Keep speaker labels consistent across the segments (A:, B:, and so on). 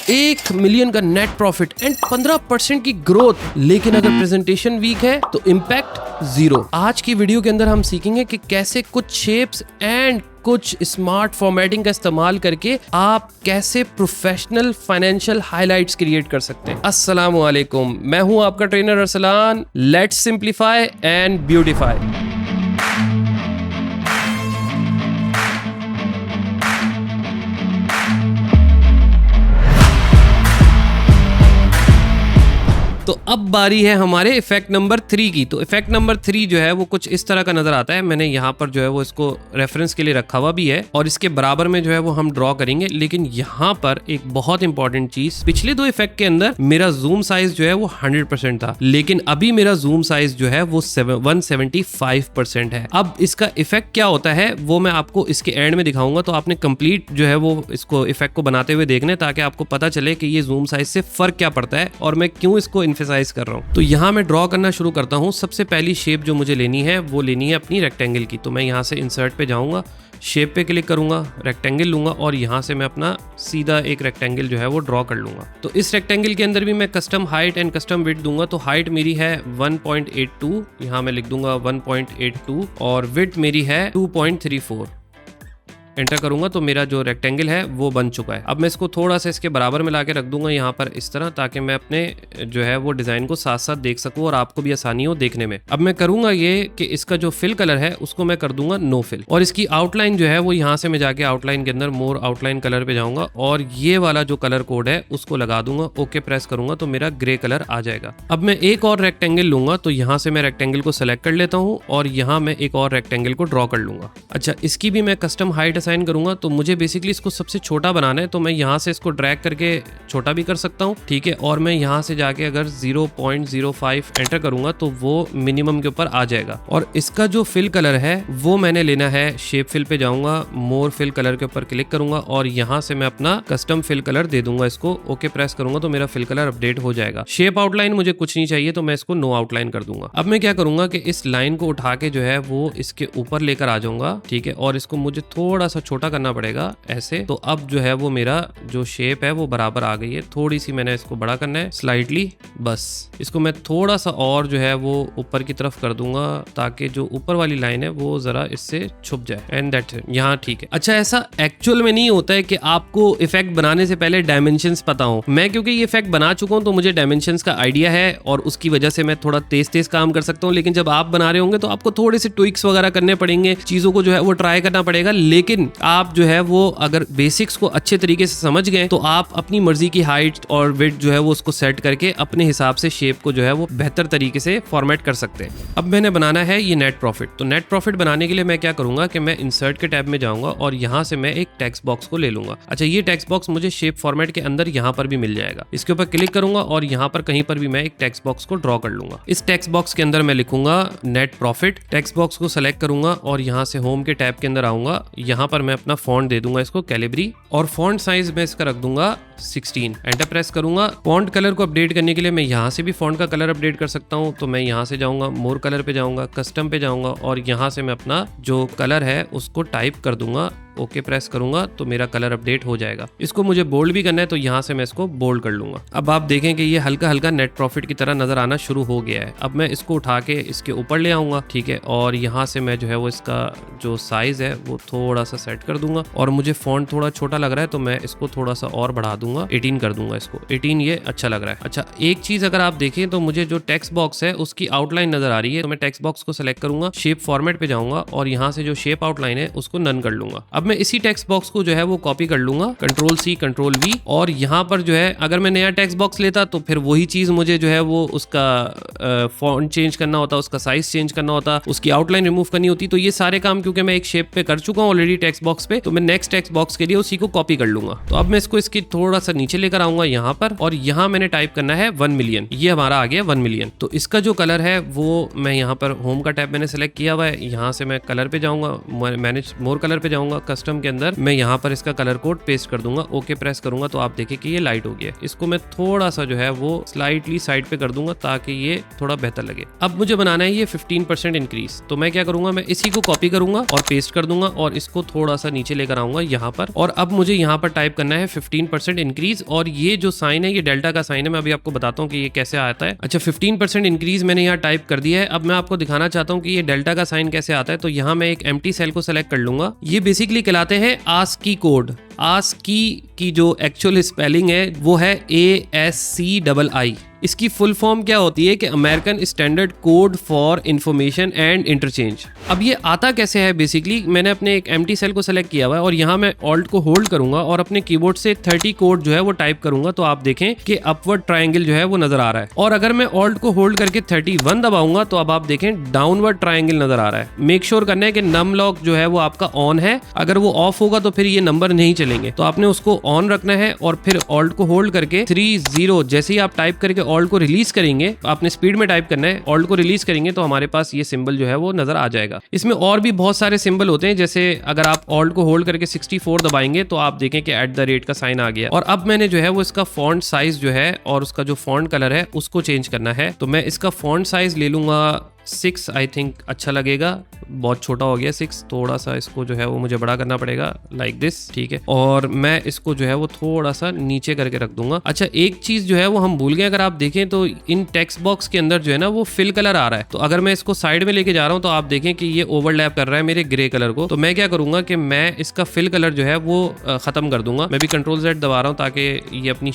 A: 1 million का net profit and 15% की growth, लेकिन अगर प्रेजेंटेशन वीक है तो इम्पैक्ट 0। आज की वीडियो के अंदर हम सीखेंगे कि कैसे कुछ शेप्स एंड कुछ स्मार्ट फॉर्मेटिंग का इस्तेमाल करके आप कैसे प्रोफेशनल फाइनेंशियल हाइलाइट्स क्रिएट कर सकते हैं। अस्सलाम वालेकुम, मैं हूं आपका trainer Arsalan. Let's simplify and beautify. तो अब बारी है हमारे इफेक्ट नंबर 3 की। तो इफेक्ट नंबर 3 जो है वो कुछ इस तरह का नजर आता है। मैंने यहाँ पर जो है वो इसको रेफरेंस के लिए रखा हुआ भी है और इसके बराबर में जो है वो हम ड्रॉ करेंगे। लेकिन यहाँ पर एक बहुत इंपॉर्टेंट चीज, पिछले दो इफेक्ट के अंदर मेरा जूम साइज जो है वो 100% था, लेकिन अभी मेरा जूम साइज जो है वो 175% है। अब इसका इफेक्ट क्या होता है वो मैं आपको इसके एंड में दिखाऊंगा। तो आपने कंप्लीट जो है वो इसको इफेक्ट को बनाते हुए देखने, ताकि आपको पता चले कि ये जूम साइज से फर्क क्या पड़ता है और मैं क्यों इसको एम्फसाइज कर रहा हूं। तो यहां मैं ड्रॉ करना शुरू करता हूं। सबसे पहली शेप जो मुझे लेनी है वो लेनी है अपनी रेक्टेंगल की। तो मैं यहां से इंसर्ट पे जाऊंगा, शेप पे क्लिक करूंगा, रेक्टेंगल लूंगा और यहां से मैं अपना सीधा एक रेक्टेंगल जो है वो ड्रॉ कर लूंगा। तो इस रेक्टेंगल के अंदर भी मैं custom height and custom width दूंगा। तो हाइट मेरी है 1.82, यहां मैं लिख दूंगा 1.82 और विड्थ मेरी है 2.34। एंटर करूंगा तो मेरा जो रेक्टेंगल है वो बन चुका है। अब मैं इसको थोड़ा सा इसके बराबर में लाके रख दूंगा यहाँ पर इस तरह, ताकि मैं अपने जो है वो डिजाइन को साथ साथ देख सकूं और आपको भी आसानी हो देखने में। अब मैं करूंगा ये कि इसका जो फिल कलर है उसको मैं कर दूंगा नो फिल, और इसकी आउटलाइन जो है वो यहाँ से मैं जाके आउटलाइन के अंदर मोर आउटलाइन कलर पे जाऊंगा और ये वाला जो कलर कोड है उसको लगा दूंगा। ओके प्रेस करूंगा तो मेरा ग्रे कलर आ जाएगा। अब मैं एक और रेक्टेंगल लूंगा, तो यहाँ से मैं रेक्टेंगल को सिलेक्ट कर लेता हूँ और यहाँ मैं एक और रेक्टेंगल को ड्रॉ कर लूंगा। अच्छा, इसकी भी मैं कस्टम हाइट असाइन करूंगा। तो मुझे बेसिकली इसको सबसे छोटा बनाना है, तो मैं यहाँ से इसको ड्रैग करके छोटा भी कर सकता हूँ, ठीक है। और मैं यहाँ से जाके अगर 0.05 एंटर करूंगा तो वो मिनिमम के ऊपर आ जाएगा। और इसका जो फिल कलर है वो मैंने लेना है, शेप फिल पे जाऊंगा, मोर फिल कलर के ऊपर क्लिक करूंगा और यहाँ से मैं अपना कस्टम फिल कलर दे दूंगा। इसको ओके प्रेस करूंगा तो मेरा फिल कलर अपडेट हो जाएगा। शेप आउटलाइन मुझे कुछ नहीं चाहिए, तो मैं इसको नो आउटलाइन कर दूंगा। अब मैं क्या करूंगा कि इस लाइन को उठा के जो है वो इसके ऊपर लेकर आ जाऊंगा, ठीक है। और इसको मुझे थोड़ा सा छोटा करना पड़ेगा ऐसे। तो अब जो है वो मेरा जो शेप है वो बराबर आ गई है। थोड़ी सी मैंने इसको बड़ा करना है स्लाइटली, बस इसको मैं थोड़ा सा और जो है वो ऊपर की तरफ कर दूंगा, ताकि जो ऊपर वाली लाइन है वो जरा इससे छुप जाए। एंड दैट्स इट, यहाँ ठीक है। अच्छा, ऐसा एक्चुअल में नहीं होता है कि आपको इफेक्ट बनाने से पहले डायमेंशंस पता हो। मैं क्योंकि ये इफेक्ट बना चुका हूँ तो मुझे डायमेंशंस का आइडिया है और उसकी वजह से मैं थोड़ा तेज तेज काम कर सकता हूँ। लेकिन जब आप बना रहे होंगे तो आपको थोड़े से ट्विक्स वगैरह करने पड़ेंगे, चीजों को जो है वो ट्राई करना पड़ेगा। लेकिन आप जो है वो अगर बेसिक्स को अच्छे तरीके से समझ गए तो आप अपनी मर्जी की हाइट और विड्थ जो है वो उसको सेट करके अपने हिसाब से शेप को जो है वो बेहतर तरीके से फॉर्मेट कर सकते हैं। अब मैंने बनाना है ये नेट प्रॉफिट। तो नेट प्रॉफिट बनाने के लिए मैं क्या करूंगा कि मैं इंसर्ट के टैब में जाऊंगा और यहाँ से मैं एक टेक्स्ट बॉक्स को ले लूंगा। अच्छा, ये टेक्स्ट बॉक्स मुझे शेप फॉर्मेट के अंदर यहाँ पर भी मिल जाएगा। इसके ऊपर क्लिक करूंगा और यहाँ पर कहीं पर भी मैं एक टेक्स्ट बॉक्स को ड्रॉ कर लूंगा। इस टेक्स्ट बॉक्स के अंदर मैं लिखूंगा नेट प्रॉफिट। टेक्स्ट बॉक्स को सेलेक्ट करूंगा और यहाँ से होम के टैब के अंदर आऊंगा। यहाँ पर मैं अपना फॉन्ट दे दूंगा इसको कैलिब्री और फॉन्ट साइज में इसका रख दूंगा 16। एंटर प्रेस करूंगा। फॉन्ट कलर को अपडेट करने के लिए मैं यहाँ से भी फॉन्ट का कलर अपडेट कर सकता हूँ। तो मैं यहाँ से जाऊंगा, मोर कलर पे जाऊंगा, कस्टम पे जाऊंगा और यहाँ से मैं अपना जो कलर है उसको टाइप कर दूंगा। ओके प्रेस करूंगा तो मेरा कलर अपडेट हो जाएगा। इसको मुझे बोल्ड भी करना है तो यहाँ से मैं इसको बोल्ड कर लूंगा। अब आप देखें कि ये हल्का हल्का नेट प्रॉफिट की तरह नजर आना शुरू हो गया है। अब मैं इसको उठा के इसके ऊपर ले आऊंगा, ठीक है। और यहाँ से मैं जो है वो इसका जो साइज है वो थोड़ा सा सेट कर दूंगा और मुझे फॉन्ट थोड़ा छोटा लग रहा है तो मैं इसको थोड़ा सा और बढ़ा दूंगा, 18 कर दूंगा इसको। 18 ये अच्छा लग रहा है। अच्छा, एक चीज अगर आप देखें तो मुझे जो टेक्स्ट बॉक्स है उसकी आउटलाइन नजर आ रही है। तो मैं टेक्स्ट बॉक्स को सिलेक्ट करूंगा, शेप फॉर्मेट पे जाऊंगा और यहाँ से जो शेप आउटलाइन है उसको नन कर लूंगा। अब मैं इसी टेक्स्ट बॉक्स को जो है वो कॉपी कर लूंगा, Ctrl+C Ctrl+V, और यहाँ पर जो है अगर मैं नया टेक्स्ट बॉक्स लेता तो फिर वही चीज मुझे जो है वो उसका फॉन्ट चेंज करना होता, उसका साइज चेंज करना होता, उसकी आउटलाइन रिमूव करनी होती। तो ये सारे काम क्योंकि मैं एक शेप पे कर चुका हूँ ऑलरेडी टेक्स्ट बॉक्स पे, तो मैं नेक्स्ट टेक्स्ट बॉक्स के लिए उसी को कॉपी कर लूंगा। तो अब मैं इसको इसकी थोड़ा सा नीचे लेकर आऊंगा यहाँ पर और यहाँ मैंने टाइप करना है 1 मिलियन। ये हमारा आ गया 1 मिलियन। तो इसका जो कलर है वो मैं यहाँ पर होम का टैब मैंने सेलेक्ट किया हुआ है। यहाँ से मैं कलर पे जाऊंगा, मैनेज मोर कलर पे जाऊंगा, कस्टम के अंदर मैं यहाँ पर इसका कलर कोड पेस्ट कर दूंगा। ओके प्रेस करूंगा तो आप देखिए कि ये लाइट हो गया। इसको मैं थोड़ा सा जो है वो स्लाइटली साइड पे कर दूंगा ताकि ये थोड़ा बेहतर लगे। अब मुझे बनाना है ये 15% इंक्रीज। तो मैं क्या करूंगा, मैं इसी को कॉपी करूंगा और पेस्ट कर दूंगा और इसको थोड़ा सा नीचे लेकर आऊंगा यहाँ पर। और अब मुझे यहाँ पर टाइप करना है 15% इंक्रीज, और ये जो साइन है ये डेल्टा का साइन है, मैं अभी आपको बताता हूँ कि ये कैसे आता है। अच्छा 15% इंक्रीज मैंने यहाँ टाइप कर दिया है। अब मैं आपको दिखाना चाहता हूँ कि ये डेल्टा का साइन कैसे आता है। तो यहाँ मैं एक एम्प्टी सेल को सेलेक्ट कर लूंगा। ये बेसिकली कहलाते हैं ASCII कोड। ASCII की जो एक्चुअल स्पेलिंग है वो है ASCII। इसकी फुल फॉर्म क्या होती है कि American standard code for information and interchange. अब ये आता कैसे है, बेसिकली मैंने अपने एक एम्प्टी सेल को सेलेक्ट किया हुआ है और यहाँ मैं ऑल्ट को होल्ड करूंगा और अपने कीबोर्ड से 30 कोड जो है वो टाइप करूंगा। तो आप देखें कि अपवर्ड ट्रायंगल जो है वो नजर आ रहा है। और अगर मैं ऑल्ट को होल्ड करके 31 दबाऊंगा तो अब आप देखें डाउनवर्ड ट्रायंगल नजर आ रहा है। मेक श्योर करना है कि नम लॉक जो है वो आपका ऑन है, अगर वो ऑफ होगा तो फिर ये नंबर नहीं चलेंगे। तो आपने उसको ऑन रखना है और फिर ऑल्ट को होल्ड करके 30 जैसे ही आप टाइप करके ऑल्ट को रिलीज करेंगे, आपने स्पीड में टाइप करना है, ऑल्ट को रिलीज करेंगे तो हमारे पास ये सिंबल जो है वो नजर आ जाएगा। इसमें और भी बहुत सारे सिंबल होते हैं, जैसे अगर आप ऑल्ट को होल्ड करके 64 दबाएंगे तो आप देखें कि @ का साइन आ गया। और अब मैंने जो है वो इसका फॉन्ट साइज जो है और उसका जो फॉन्ट कलर है उसको चेंज करना है। तो मैं इसका फॉन्ट साइज ले लूंगा 6, आई थिंक अच्छा लगेगा। बहुत छोटा हो गया 6, थोड़ा सा इसको जो है वो मुझे बड़ा करना पड़ेगा, लाइक दिस, ठीक है। और मैं इसको जो है वो थोड़ा सा नीचे करके रख दूंगा। अच्छा एक चीज जो है वो हम भूल गए, अगर आप देखें तो इन टेक्स्ट बॉक्स के अंदर जो है ना वो फिल कलर आ रहा है। तो अगर मैं इसको साइड में लेके जा रहा हूँ तो आप देखें कि ये ओवरलैप कर रहा है मेरे ग्रे कलर को। तो मैं क्या करूंगा कि मैं इसका फिल कलर जो है वो खत्म कर दूंगा। मैं भी Ctrl+Z दबा रहा हूँ ताकि ये अपनी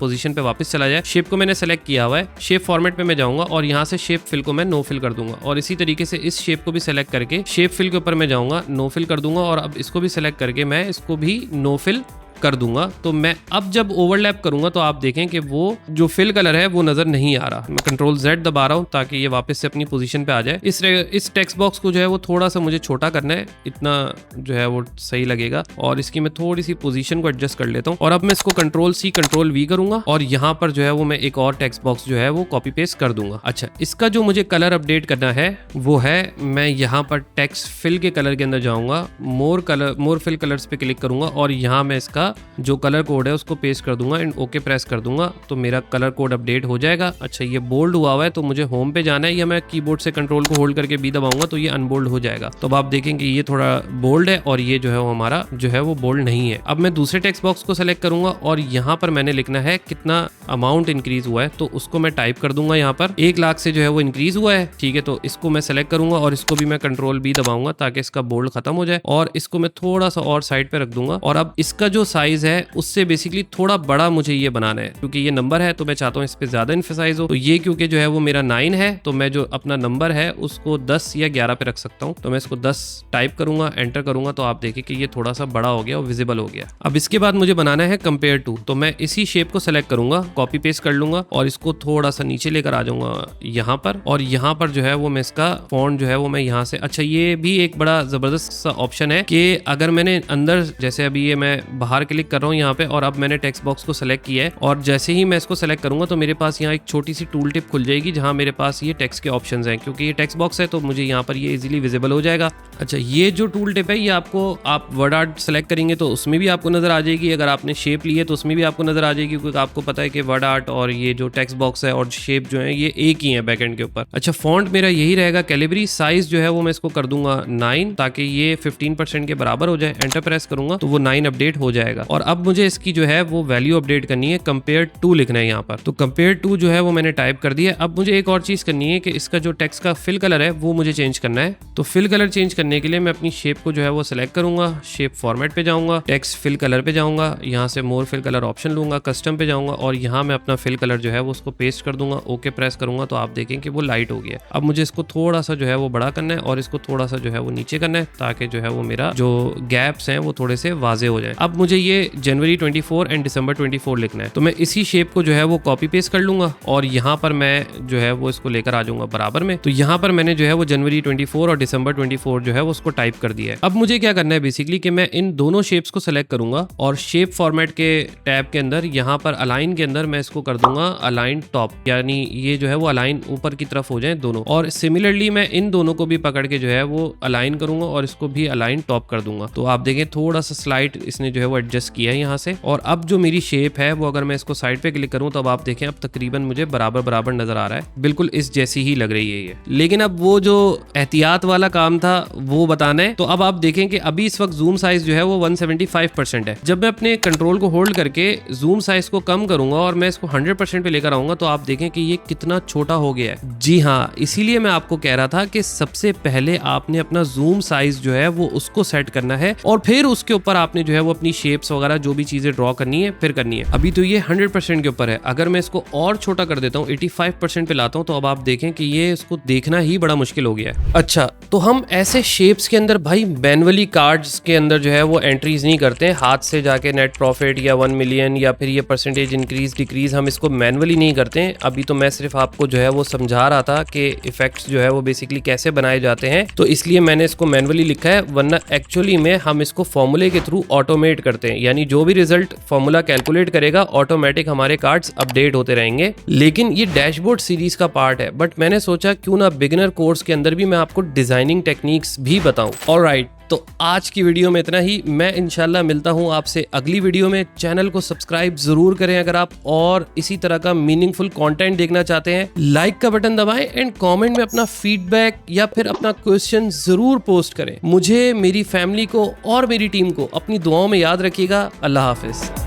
A: पोजीशन पे वापस चला जाए। शेप को मैंने सेलेक्ट किया हुआ है, शेप फॉर्मेट पे मैं जाऊंगा और यहाँ से शेप फिल को मैं नो फिल कर दूंगा। और इसी तरीके से इस शेप को भी सेलेक्ट करके शेप फिल के ऊपर मैं जाऊंगा, नो फिल कर दूंगा। और अब इसको भी सेलेक्ट करके मैं इसको भी नो फिल कर दूंगा। तो मैं अब जब ओवरलैप करूंगा तो आप देखें कि वो जो फिल कलर है वो नजर नहीं आ रहा। मैं Ctrl+Z दबा रहा हूं ताकि ये वापस से अपनी पोजीशन पे आ जाए। इस टेक्स्ट बॉक्स को जो है वो थोड़ा सा मुझे छोटा करना है, इतना जो है वो सही लगेगा। और इसकी मैं थोड़ी सी पोजीशन को एडजस्ट कर लेता हूं। और अब मैं इसको Ctrl+C Ctrl+V करूंगा और यहाँ पर जो है वो मैं एक और टेक्स्ट बॉक्स जो है वो कॉपी पेस्ट कर दूंगा। अच्छा इसका जो मुझे कलर अपडेट करना है वो है, मैं यहाँ पर टेक्स्ट फिल के कलर के अंदर जाऊंगा, मोर फिल कलर्स पे क्लिक करूंगा और यहाँ मैं इसका जो कलर कोड है उसको पेस्ट कर दूंगा एंड ओके प्रेस कर दूंगा। तो मेरा कलर कोड अपडेट हो जाएगा। अच्छा ये बोल्ड हुआ हुआ है तो मुझे होम पे जाना है, या मैं कीबोर्ड से कंट्रोल को होल्ड करके B दबाऊंगा तो ये अनबोल्ड हो जाएगा। तो अब आप देखेंगे ये थोड़ा बोल्ड है और ये जो है वो हमारा जो है वो बोल्ड नहीं है। अब मैं दूसरे टेक्स्ट बॉक्स को सेलेक्ट करूंगा और यहाँ पर मैंने लिखना है कितना अमाउंट इंक्रीज हुआ है, तो उसको मैं टाइप कर दूंगा। यहाँ पर 1 लाख से जो है वो इंक्रीज हुआ है, ठीक है। तो इसको मैं सेलेक्ट करूंगा और इसको भी मैं Ctrl+B दबाऊंगा ताकि इसका बोल्ड खत्म हो जाए और इसको मैं थोड़ा सा और साइड पे रख दूंगा। और अब इसका जो साइज है उससे बेसिकली थोड़ा बड़ा मुझे ये बनाना है, क्योंकि ये नंबर है तो मैं चाहता हूँ इस पे ज्यादा एम्फसाइज हो। तो ये क्योंकि जो है वो मेरा 9 है तो मैं जो अपना नंबर है उसको 10 या 11 पे रख सकता हूँ। तो मैं इसको 10 टाइप करूंगा, एंटर करूंगा तो आप देखिए कि ये थोड़ा सा बड़ा हो गया और विजिबल हो गया। अब इसके बाद मुझे बनाना है कंपेयर टू। तो मैं इसी शेप को सेलेक्ट करूंगा, कॉपी पेस्ट कर लूंगा और इसको थोड़ा सा नीचे लेकर आ जाऊंगा यहाँ पर। और यहाँ पर जो है वो मैं इसका फॉन्ट जो है वो मैं यहाँ से, अच्छा ये भी एक बड़ा जबरदस्त सा ऑप्शन है कि अगर मैंने अंदर, जैसे अभी ये मैं बाहर क्लिक कर रहा हूँ यहाँ पे और अब मैंने टेक्स्ट बॉक्स को सेलेक्ट किया है और जैसे ही मैं इसको सेलेक्ट करूंगा तो मेरे पास यहाँ एक छोटी सी टूल टिप खुल जाएगी जहां मेरे पास ये टेक्स्ट के ऑप्शंस हैं। क्योंकि ये टेक्स्ट बॉक्स है तो मुझे यहाँ पर ये इजीली विजिबल हो जाएगा। अच्छा ये जो टूल टिप है ये आपको, आप वर्ड आर्ट सेलेक्ट करेंगे तो उसमें भी आपको नजर आ जाएगी, अगर आपने शेप ली है तो उसमें भी आपको नजर आ जाएगी, क्योंकि आपको पता है कि वर्ड आर्ट और ये जो टेक्स्ट बॉक्स है और शेप जो है ये एक ही है बैकएंड के ऊपर। अच्छा फॉन्ट मेरा यही रहेगा कैलिबरी, साइज जो है वो मैं इसको कर दूंगा 9 ताकि ये 15% के बराबर हो जाए। एंटर प्रेस करूंगा तो वो 9 अपडेट हो जाएगा। और अब मुझे इसकी जो है वो वैल्यू अपडेट करनी है, कंपेयर टू लिखना है यहाँ पर। तो कंपेयर टू जो है वो मैंने टाइप कर दिया। अब मुझे एक और चीज करनी है कि इसका जो टेक्स्ट का फिल कलर है वो मुझे चेंज करना है। तो फिल कलर चेंज करने के लिए मैं अपनी शेप को जो है वो सिलेक्ट करूंगा, शेप फॉर्मेट पे जाऊंगा, टेक्स्ट फिल कलर पे जाऊंगा, यहाँ से मोर फिल कलर ऑप्शन लूंगा, कस्टम पे जाऊंगा और यहाँ मैं अपना फिल कलर जो है वो उसको पेस्ट कर दूंगा, ओके प्रेस करूंगा तो आप देखें कि वो लाइट हो गया। अब मुझे इसको थोड़ा सा जो है वो बड़ा करना है और इसको थोड़ा सा जो है वो नीचे करना है ताकि जो है वो मेरा जो गैप्स हैं वो थोड़े से वाजे हो जाए। अब मुझे ये जनवरी 24 एंड दिसंबर 24 लिखना है। तो मैं इसी शेप को जो है वो कॉपी पेस्ट कर लूंगा और यहाँ पर मैं जो है वो इसको लेकर आ जाऊंगा बराबर में। तो यहाँ पर मैंने जो है वो जनवरी 24 और दिसंबर 24 जो है वो उसको टाइप कर दिया है। अब मुझे क्या करना है बेसिकली कि मैं इन दोनों शेप्स को सेलेक्ट करूंगा और शेप फॉर्मेट के टैब के अंदर यहाँ पर अलाइन के अंदर मैं इसको कर दूंगा अलाइन टॉप, यानी ये जो है वो अलाइन ऊपर की तरफ हो जाए दोनों। और सिमिलरली मैं इन दोनों को भी पकड़ के जो है वो अलाइन करूंगा और इसको भी अलाइन टॉप कर दूंगा। तो आप देखें थोड़ा सा स्लाइड इसने जो है वो एडजस्ट किया है यहाँ से। और अब जो मेरी शेप है वो अगर मैं इसको साइड पे क्लिक करूँ तो अब आप देखें अब तकरीबन मुझे बराबर बराबर नजर आ रहा है, बिल्कुल इस जैसी ही लग रही है ये। लेकिन अब वो जो एहतियात वाला काम था वो बताना है। तो अब आप देखें कि अभी इस वक्त जूम साइज जो है वो 175% है। जब मैं अपने कंट्रोल को होल्ड करके जूम साइज को कम करूंगा और मैं इसको 100% पे लेकर आऊंगा तो आप देखें कि ये कितना छोटा हो गया है। जी हाँ, इसीलिए मैं आपको कह रहा था कि सबसे पहले आपने अपना जूम साइज जो है वो उसको सेट करना है और फिर उसके ऊपर आपने जो है वो अपनी शेप्स वगैरह जो भी चीजें ड्रॉ करनी है फिर करनी है। अभी तो ये 100% के ऊपर है। अगर मैं इसको और छोटा कर देता हूँ, 85% पे लाता हूँ, तो अब आप देखें कि ये इसको देखना ही बड़ा मुश्किल हो गया है। अच्छा, तो हम ऐसे शेप्स के अंदर भाई मैनुअली कार्ड्स के अंदर जो है वो एंट्रीज नहीं करते, हाथ से जाके नेट प्रॉफिट या 1 मिलियन या फिर ये परसेंटेज इंक्रीज डिक्रीज हम इसको मैनुअली नहीं करते हैं। अभी तो मैं सिर्फ आपको जो है वो समझा रहा था कि इफेक्ट्स जो है वो बेसिकली कैसे बनाए जाते हैं, तो इसलिए मैंने इसको मैनुअली लिखा है, वरना एक्चुअली में हम इसको फॉर्मूले के थ्रू ऑटोमेट करते हैं, यानी जो भी रिजल्ट फॉर्मूला कैलकुलेट करेगा ऑटोमेटिक हमारे कार्ड्स अपडेट होते रहेंगे। लेकिन ये डैशबोर्ड सीरीज का पार्ट है, बट मैंने सोचा क्यों ना बिगिनर कोर्स के अंदर भी मैं आपको डिजाइनिंग टेक्निक्स भी बताऊं। ऑलराइट, तो आज की वीडियो में इतना ही। मैं इंशाल्लाह मिलता हूं आपसे अगली वीडियो में। चैनल को सब्सक्राइब जरूर करें अगर आप और इसी तरह का मीनिंगफुल कंटेंट देखना चाहते हैं। लाइक का बटन दबाएं एंड कमेंट में अपना फीडबैक या फिर अपना क्वेश्चन जरूर पोस्ट करें। मुझे, मेरी फैमिली को और मेरी टीम को अपनी दुआओं में याद रखिएगा। अल्लाह हाफिज।